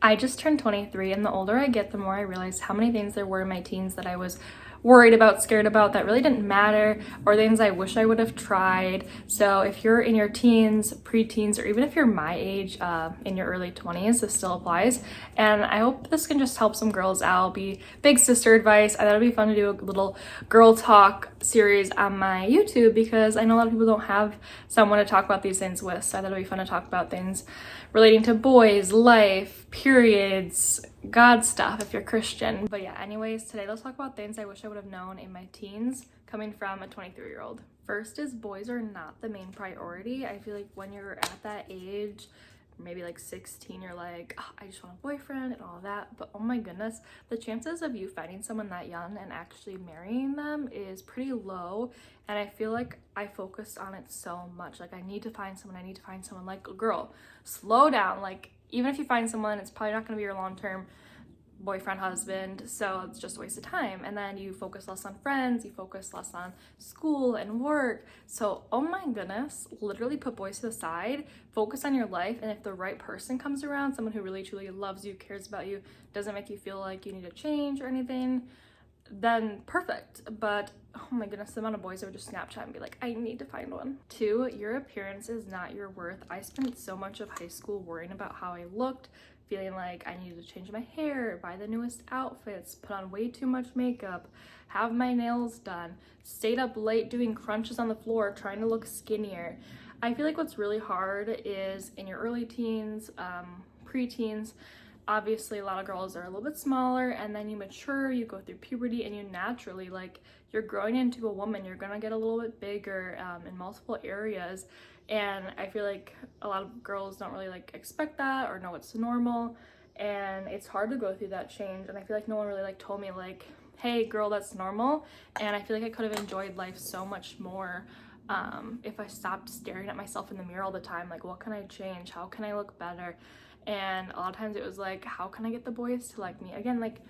I just turned 23, and the older I get, the more I realize how many things there were in my teens that I was worried about, scared about, that really didn't matter, or things I wish I would have tried. So if you're in your teens, preteens, or even if you're my age, in your early 20s, this still applies. And I hope this can just help some girls out, be big sister advice. I thought it'd be fun to do a little girl talk series on my YouTube because I know a lot of people don't have someone to talk about these things with. So I thought it'd be fun to talk about things relating to boys, life, periods, God stuff if you're Christian. But yeah, anyways, today let's talk about things I wish I would have known in my teens coming from a 23-year-old. First is boys are not the main priority. I feel like when you're at that age, maybe like 16, you're like, oh, I just want a boyfriend and all that. But oh my goodness, the chances of you finding someone that young and actually marrying them is pretty low. And I feel like I focused on it so much. Like, I need to find someone. Like, girl, slow down. Like, even if you find someone, it's probably not going to be your long-term boyfriend, husband, so it's just a waste of time. And then you focus less on friends, you focus less on school and work. So oh my goodness, literally put boys to the side, focus on your life, and if the right person comes around, someone who really truly loves you, cares about you, doesn't make you feel like you need to change or anything, then perfect. But oh my goodness, the amount of boys that would just Snapchat and be like, I need to find one. 2, your appearance is not your worth. I spent so much of high school worrying about how I looked, feeling like I needed to change my hair, buy the newest outfits, put on way too much makeup, have my nails done, stayed up late doing crunches on the floor, trying to look skinnier. I feel like what's really hard is in your early teens, preteens, obviously a lot of girls are a little bit smaller, and then you mature, you go through puberty, and you naturally, like, you're growing into a woman, you're gonna get a little bit bigger in multiple areas. And I feel like a lot of girls don't really like expect that or know it's normal, and it's hard to go through that change. And I feel like no one really like told me like, hey girl, that's normal. And I feel like I could have enjoyed life so much more if I stopped staring at myself in the mirror all the time, like, what can I change, how can I look better? And a lot of times it was like, how can I get the boys to like me again? Like,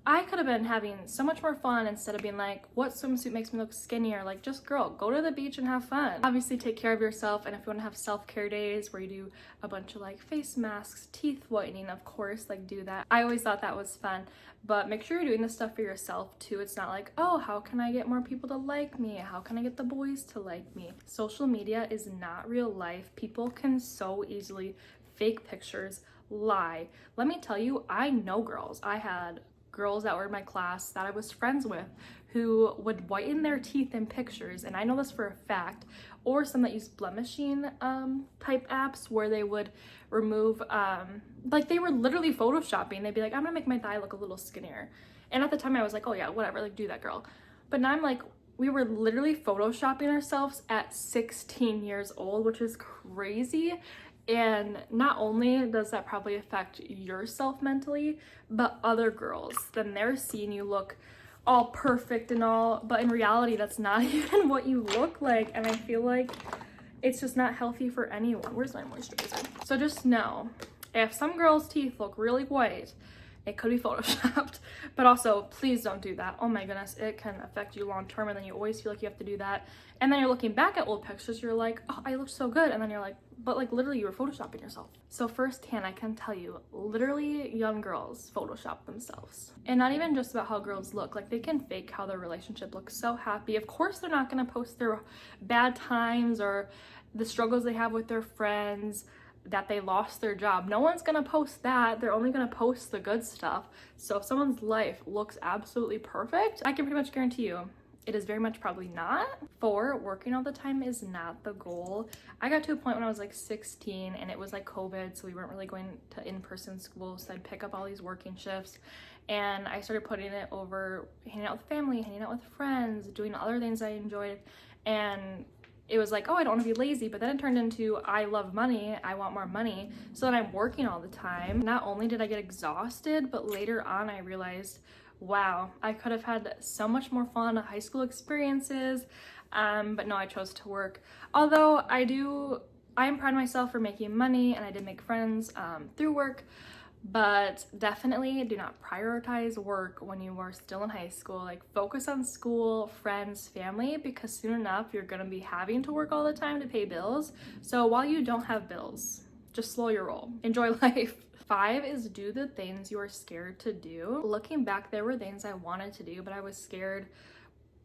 I could have been having so much more fun instead of being like, what swimsuit makes me look skinnier? Like, just girl, go to the beach and have fun. Obviously take care of yourself, and if you want to have self-care days where you do a bunch of like face masks, teeth whitening, of course, like, do that. I always thought that was fun, but make sure you're doing this stuff for yourself too. It's not like, oh, how can I get more people to like me? How can I get the boys to like me? Social media is not real life. People can so easily fake pictures, lie. Let me tell you, I know girls. I had girls that were in my class that I was friends with who would whiten their teeth in pictures, and I know this for a fact, or some that use blemishing type apps where they would remove like, they were literally photoshopping. They'd be like, I'm gonna make my thigh look a little skinnier, and at the time I was like, oh yeah, whatever, like, do that, girl. But now I'm like, we were literally photoshopping ourselves at 16 years old, which is crazy. And not only does that probably affect yourself mentally, but other girls, then they're seeing you look all perfect and all, but in reality, that's not even what you look like. And I feel like it's just not healthy for anyone. Where's my moisturizer? So just know, if some girls' teeth look really white, it could be photoshopped. But also, please don't do that. Oh my goodness, it can affect you long term, and then you always feel like you have to do that. And then you're looking back at old pictures, you're like, oh, I look so good. And then you're like, but like, literally you were photoshopping yourself. So firsthand, I can tell you, literally young girls Photoshop themselves. And not even just about how girls look, like, they can fake how their relationship looks so happy. Of course, they're not gonna post their bad times or the struggles they have with their friends, that they lost their job. No one's gonna post that. They're only gonna post the good stuff. So if someone's life looks absolutely perfect, I can pretty much guarantee you it is very much probably not. 4, working all the time is not the goal. I got to a point when I was like 16 and it was like COVID, so we weren't really going to in-person school, so I'd pick up all these working shifts, and I started putting it over hanging out with family, hanging out with friends, doing other things I enjoyed. And it was like, oh, I don't want to be lazy, but then it turned into, I love money, I want more money, so then I'm working all the time. Not only did I get exhausted, but later on I realized, wow, I could have had so much more fun high school experiences, but no, I chose to work. Although I am proud of myself for making money, and I did make friends through work, but definitely do not prioritize work when you are still in high school. Like, focus on school, friends, family, because soon enough you're gonna be having to work all the time to pay bills. So while you don't have bills, just slow your roll, enjoy life. 5 is do the things you are scared to do. Looking back, there were things I wanted to do, but I was scared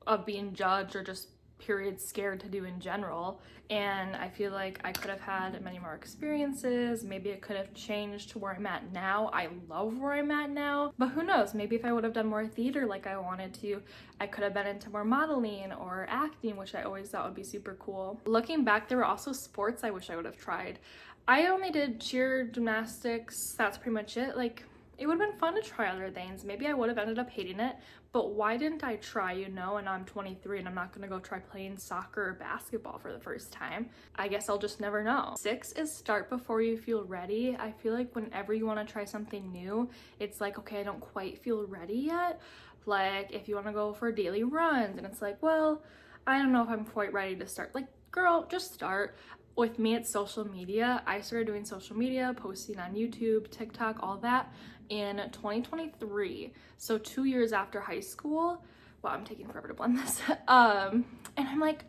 of being judged or just period scared to do in general. And I feel like I could have had many more experiences. Maybe it could have changed to where I'm at now. I love where I'm at now, but who knows? Maybe if I would have done more theater like I wanted to, I could have been into more modeling or acting, which I always thought would be super cool. Looking back, there were also sports I wish I would have tried. I only did cheer, gymnastics, that's pretty much it. Like, it would have been fun to try other things. Maybe I would have ended up hating it, but why didn't I try, you know? And I'm 23 and I'm not gonna go try playing soccer or basketball for the first time. I guess I'll just never know. 6 is start before you feel ready. I feel like whenever you wanna try something new, it's like, okay, I don't quite feel ready yet. Like if you wanna go for daily runs and it's like, well, I don't know if I'm quite ready to start. Like, girl, just start. With me, it's social media. I started doing social media, posting on YouTube, TikTok, all that in 2023. So 2 years after high school. Wow, I'm taking forever to blend this. And I'm like,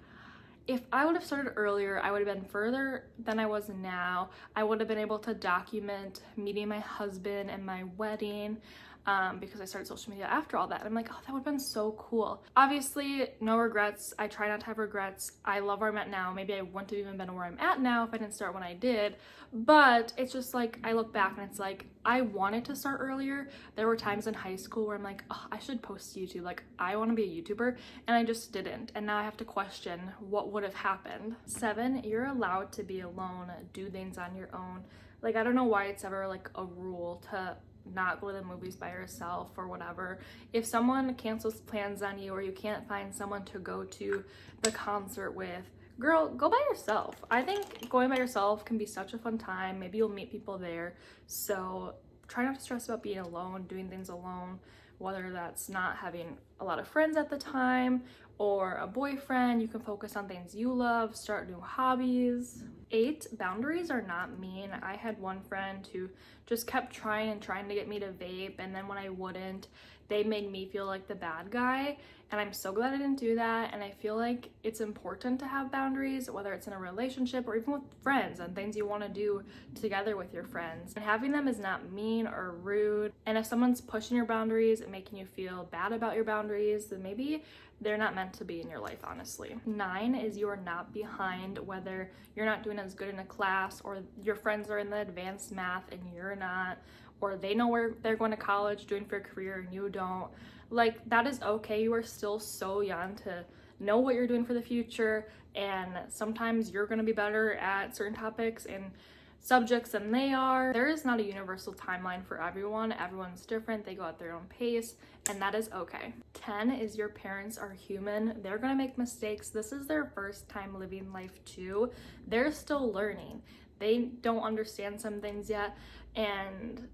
if I would have started earlier, I would have been further than I was now. I would have been able to document meeting my husband and my wedding. Because I started social media after all that. And I'm like, oh, that would have been so cool. Obviously, no regrets. I try not to have regrets. I love where I'm at now. Maybe I wouldn't have even been where I'm at now if I didn't start when I did. But it's just like, I look back and it's like, I wanted to start earlier. There were times in high school where I'm like, oh, I should post to YouTube. Like, I want to be a YouTuber. And I just didn't. And now I have to question what would have happened. 7, you're allowed to be alone, do things on your own. Like, I don't know why it's ever like a rule to not go to the movies by yourself or whatever. If someone cancels plans on you or you can't find someone to go to the concert with, girl, go by yourself. I think going by yourself can be such a fun time. Maybe you'll meet people there. So try not to stress about being alone, doing things alone, whether that's not having a lot of friends at the time or a boyfriend. You can focus on things you love, start new hobbies. 8, boundaries are not mean. I had one friend who just kept trying to get me to vape, and then when I wouldn't, they made me feel like the bad guy. And I'm so glad I didn't do that. And I feel like it's important to have boundaries, whether it's in a relationship or even with friends and things you want to do together with your friends. And having them is not mean or rude. And if someone's pushing your boundaries and making you feel bad about your boundaries, then maybe they're not meant to be in your life, honestly. 9 is you are not behind, whether you're not doing as good in a class or your friends are in the advanced math and you're not, or they know where they're going to college, doing for a career and you don't. Like, that is okay. You are still so young to know what you're doing for the future, and sometimes you're going to be better at certain topics and subjects than they are. There is not a universal timeline for everyone. Everyone's different. They go at their own pace, and that is okay. 10 is your parents are human. They're gonna make mistakes. This is their first time living life too. They're still learning. They don't understand some things yet, and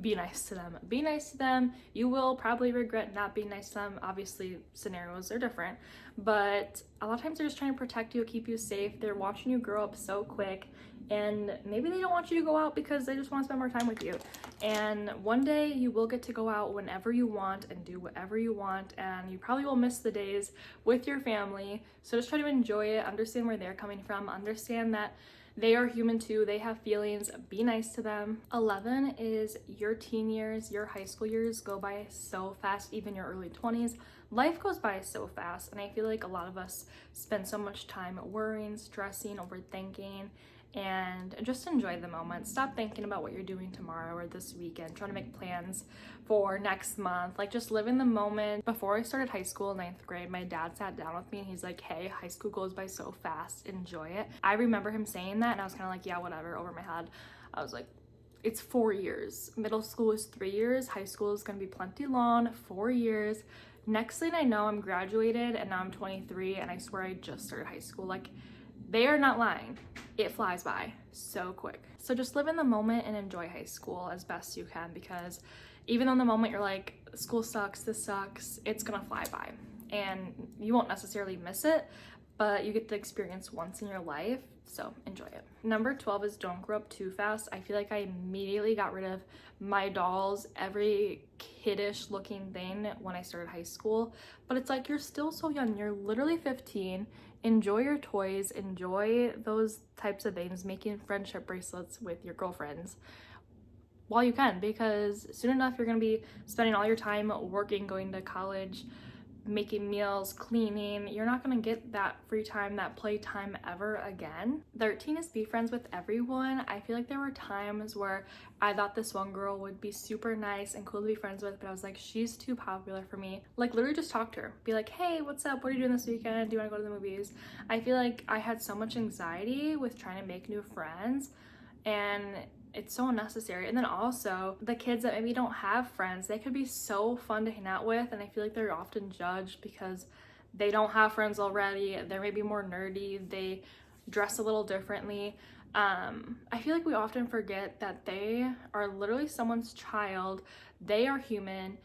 be nice to them. Be nice to them. You will probably regret not being nice to them. Obviously, scenarios are different, but a lot of times they're just trying to protect you, keep you safe. They're watching you grow up so quick, and maybe they don't want you to go out because they just want to spend more time with you. And one day you will get to go out whenever you want and do whatever you want, and you probably will miss the days with your family. So just try to enjoy it, understand where they're coming from, understand that they are human too. They have feelings. Be nice to them. 11 is your teen years, your high school years go by so fast, even your early 20s. Life goes by so fast, and I feel like a lot of us spend so much time worrying, stressing, overthinking, and just enjoy the moment. Stop thinking about what you're doing tomorrow or this weekend, trying to make plans for next month. Like, just live in the moment. Before I started high school in 9th grade, my dad sat down with me and he's like, hey, high school goes by so fast, enjoy it. I remember him saying that, and I was kind of like, yeah, whatever, over my head. I was like, it's 4 years. Middle school is 3 years. High school is gonna be plenty long, 4 years. Next thing I know, I'm graduated and now I'm 23, and I swear I just started high school. Like, they are not lying. It flies by so quick. So just live in the moment and enjoy high school as best you can, because even though in the moment you're like, school sucks, this sucks, it's gonna fly by and you won't necessarily miss it, but you get the experience once in your life, so enjoy it. Number 12 is don't grow up too fast. I feel like I immediately got rid of my dolls, every kiddish looking thing when I started high school, but it's like, you're still so young. You're literally 15. Enjoy your toys, enjoy those types of things, making friendship bracelets with your girlfriends. while you can, because soon enough you're going to be spending all your time working, going to college, making meals, cleaning. You're not going to get that free time, that play time ever again. 13 is be friends with everyone. I feel like there were times where I thought this one girl would be super nice and cool to be friends with, but I was like, she's too popular for me. Like, literally just talk to her, be like, hey, what's up, what are you doing this weekend, do you want to go to the movies? I feel like I had so much anxiety with trying to make new friends, and it's so unnecessary. And then also the kids that maybe don't have friends, they could be so fun to hang out with, and I feel like they're often judged because they don't have friends already. They're maybe more nerdy, they dress a little differently. I feel like we often forget that they are literally someone's child. They are human,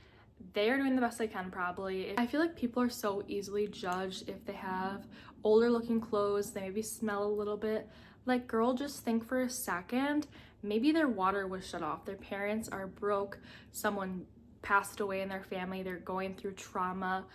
they are doing the best they can probably. I feel like people are so easily judged if they have older looking clothes, they maybe smell a little bit. Like, girl, just think for a second, maybe their water was shut off, their parents are broke, someone passed away in their family, they're going through trauma.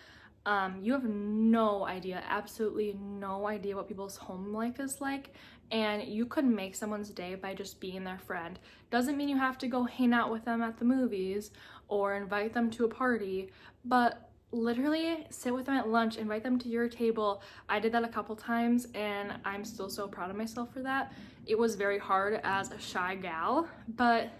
You have no idea, absolutely no idea what people's home life is like, and you could make someone's day by just being their friend. Doesn't mean you have to go hang out with them at the movies or invite them to a party, but literally sit with them at lunch, invite them to your table. I did that a couple times and I'm still so proud of myself for that. It was very hard as a shy gal, but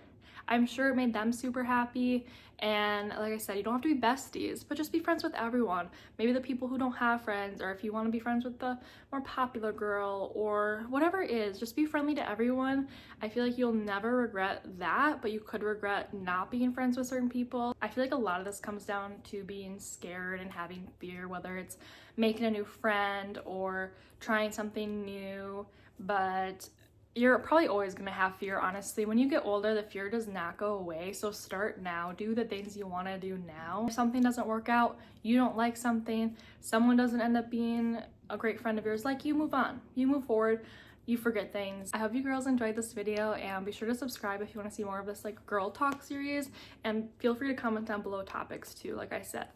I'm sure it made them super happy. And like I said, you don't have to be besties, but just be friends with everyone. Maybe the people who don't have friends, or if you want to be friends with the more popular girl or whatever it is, just be friendly to everyone. I feel like you'll never regret that, but you could regret not being friends with certain people. I feel like a lot of this comes down to being scared and having fear, whether it's making a new friend or trying something new, but you're probably always going to have fear, honestly. When you get older, the fear does not go away. So start now. Do the things you want to do now. If something doesn't work out, you don't like something, someone doesn't end up being a great friend of yours, like, you move on. You move forward. You forget things. I hope you girls enjoyed this video, and be sure to subscribe if you want to see more of this like girl talk series, and feel free to comment down below topics too. Like I said,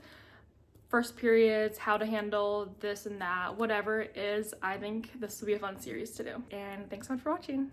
first periods, how to handle this and that, whatever it is, I think this will be a fun series to do. And thanks so much for watching.